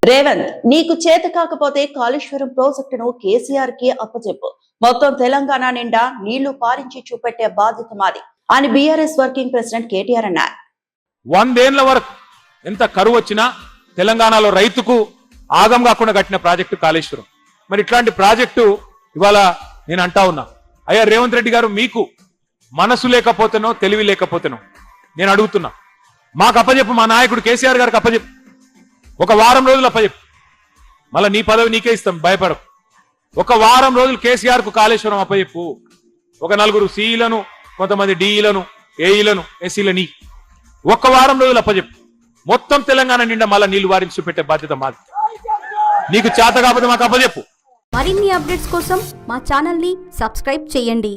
రేవంత్, నీకు చేత కాకపోతే కాళేశ్వరం ప్రాజెక్టును కేసీఆర్ కి అప్పచెప్పు. మొత్తం తెలంగాణ నిండా నీళ్లు పారించి చూపెట్టే బాధ్యత మాది అని బీఆర్ఎస్ వర్కింగ్ ప్రెసిడెంట్ కేటీఆర్ అన్నారు. 100 ఏళ్ల వరకు ఎంత కరువు వచ్చినా తెలంగాణలో రైతుకు ఆగం కాకుండా కట్టిన ప్రాజెక్టు కాళేశ్వరం. మరి ఇట్లాంటి ప్రాజెక్టు ఇవాళ నేను అంటా ఉన్నా, అయ్యా రేవంత్ రెడ్డి గారు, మీకు మనసు లేకపోతేనో తెలివి లేకపోతేనో నేను అడుగుతున్నా, మాకు అప్పచెప్పు, మా నాయకుడు కేసీఆర్ గారికి అప్పచెప్పు, ఒక వారం రోజులు అప్పచెప్పు, మళ్ళీ నీ పదవి నీకే ఇస్తాం, భయపడకు. ఒక వారం రోజులు కేసీఆర్ కు కాళేశ్వరం అప్పచెప్పు. ఒక 4 సిఈలను, కొంతమంది డిఈలను, ఏఈలను, ఎస్సీలని ఒక్క వారం రోజులు అప్పచెప్పు. మొత్తం తెలంగాణ నిండా మళ్ళీ నీళ్లు వారించి పెట్టే బాధ్యత మాది. నీకు చేత కాకపోతే మాకు అప్పచెప్పు. మరిన్ని అప్డేట్స్ కోసం మా ఛానల్ ని సబ్స్క్రైబ్ చేయండి.